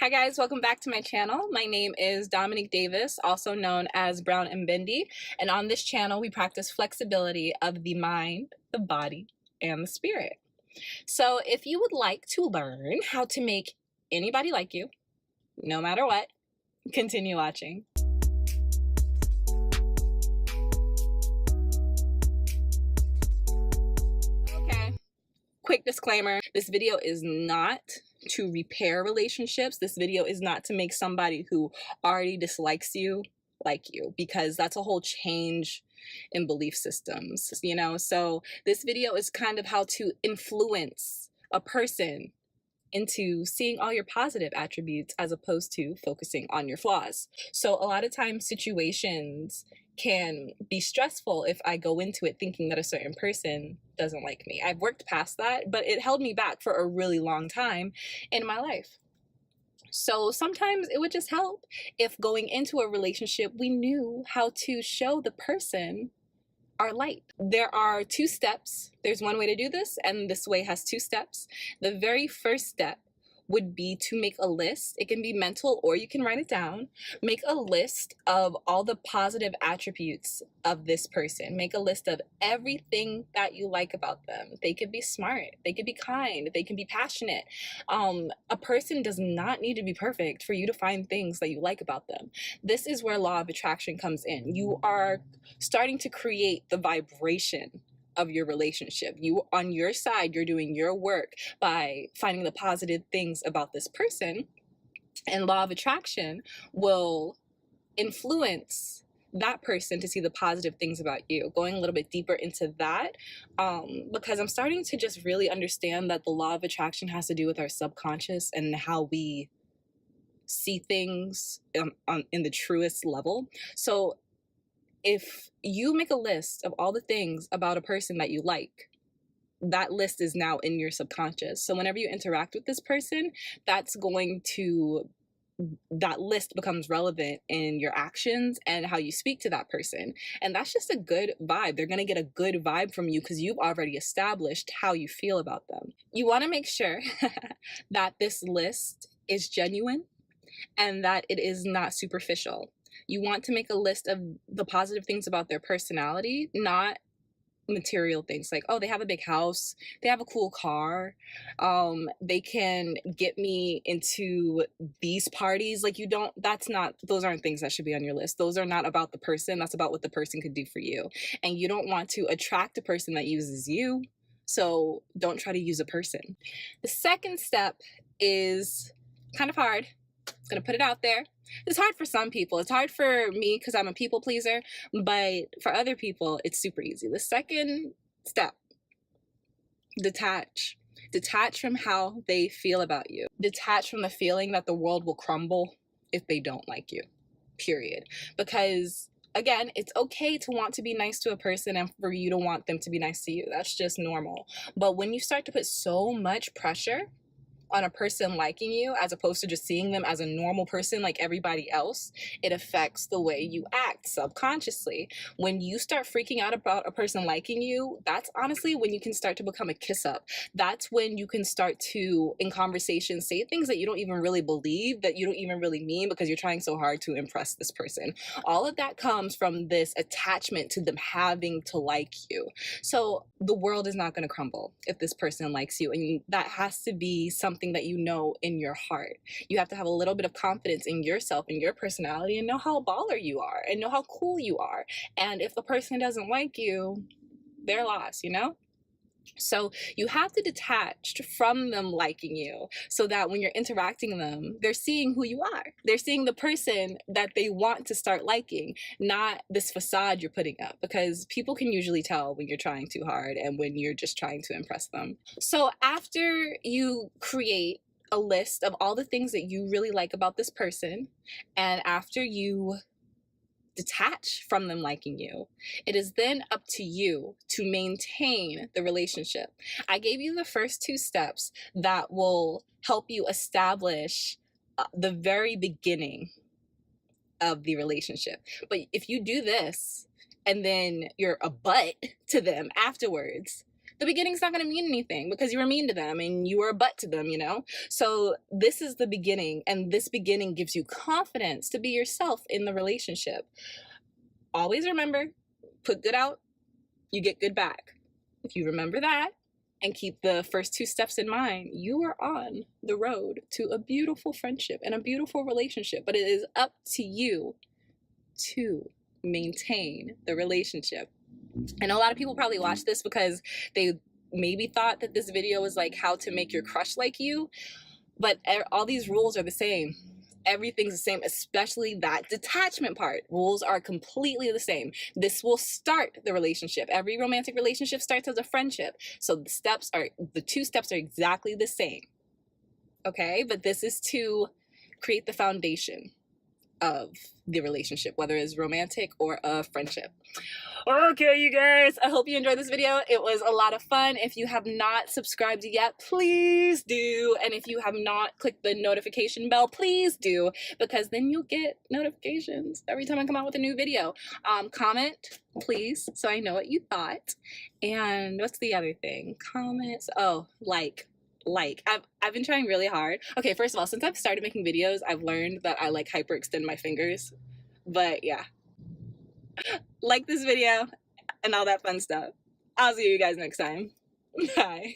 Hi guys, welcome back to my channel. My name is Dominique Davis, also known as Brown and Bindi, and on this channel we practice flexibility of the mind, the body, and the spirit. So if you would like to learn how to make anybody like you, no matter what, continue watching. Okay, quick disclaimer, this video is not to repair relationships. This video is not to make somebody who already dislikes you like you, because that's a whole change in belief systems, you know? So this video is kind of how to influence a person into seeing all your positive attributes as opposed to focusing on your flaws. So a lot of times situations can be stressful if I go into it thinking that a certain person doesn't like me. I've worked past that, but it held me back for a really long time in my life. So sometimes it would just help if going into a relationship, we knew how to show the person our light. There are two steps. There's one way to do this, and this way has two steps. The very first step would be to make a list. It can be mental or you can write it down. Make a list of all the positive attributes of this person. Make a list of everything that you like about them. They could be smart, they could be kind, they can be passionate. A person does not need to be perfect for you to find things that you like about them. This is where law of attraction comes in. You are starting to create the vibration of your relationship. You, on your side, you're doing your work by finding the positive things about this person, and law of attraction will influence that person to see the positive things about you. Going a little bit deeper into that, because I'm starting to just really understand that the law of attraction has to do with our subconscious and how we see things in the truest level. So if you make a list of all the things about a person that you like, that list is now in your subconscious. So whenever you interact with this person, that list becomes relevant in your actions and how you speak to that person. And that's just a good vibe. They're going to get a good vibe from you because you've already established how you feel about them. You want to make sure that this list is genuine and that it is not superficial. You want to make a list of the positive things about their personality, not material things like, oh, they have a big house, they have a cool car, they can get me into these parties. Like, those aren't things that should be on your list. Those are not about the person. That's about what the person could do for you. And you don't want to attract a person that uses you. So don't try to use a person. The second step is kind of hard. I'm gonna put it out there. It's hard for some people. It's hard for me because I'm a people pleaser, but for other people, it's super easy. The second step, detach. Detach from how they feel about you. Detach from the feeling that the world will crumble if they don't like you, period. Because again, it's okay to want to be nice to a person and for you to want them to be nice to you. That's just normal. But when you start to put so much pressure on a person liking you as opposed to just seeing them as a normal person like everybody else, it affects the way you act subconsciously. When you start freaking out about a person liking you, that's honestly when you can start to become a kiss up. That's when you can start to, in conversation, say things that you don't even really believe, that you don't even really mean, because you're trying so hard to impress this person. All of that comes from this attachment to them having to like you. So the world is not going to crumble if this person likes you, and that has to be something that you know in your heart. You have to have a little bit of confidence in yourself and your personality and know how baller you are and know how cool you are. And if the person doesn't like you, they're lost, you know? So you have to detach from them liking you so that when you're interacting with them, they're seeing who you are. They're seeing the person that they want to start liking, not this facade you're putting up, because people can usually tell when you're trying too hard and when you're just trying to impress them. So after you create a list of all the things that you really like about this person, and after you detach from them liking you, it is then up to you to maintain the relationship. I gave you the first two steps that will help you establish the very beginning of the relationship. But if you do this and then you're a butt to them afterwards, the beginning's not going to mean anything because you were mean to them and you were a butt to them, you know? So this is the beginning, and this beginning gives you confidence to be yourself in the relationship. Always remember, put good out, you get good back. If you remember that and keep the first two steps in mind, you are on the road to a beautiful friendship and a beautiful relationship. But it is up to you to maintain the relationship. And a lot of people probably watch this because they maybe thought that this video was like how to make your crush like you, but all these rules are the same. Everything's the same, especially that detachment part. Rules are completely the same. This will start the relationship. Every romantic relationship starts as a friendship. So the two steps are exactly the same. Okay, but this is to create the foundation of the relationship, whether it's romantic or a friendship. Okay, you guys, I hope you enjoyed this video. It was a lot of fun. If you have not subscribed yet, please do. And if you have not clicked the notification bell, please do, because then you'll get notifications every time I come out with a new video. Comment, please, so I know what you thought. And what's the other thing? Comments. Oh, like. I've been trying really hard. Okay, first of all, since I've started making videos, I've learned that I like hyperextend my fingers. But yeah, like this video and all that fun stuff. I'll see you guys next time. Bye.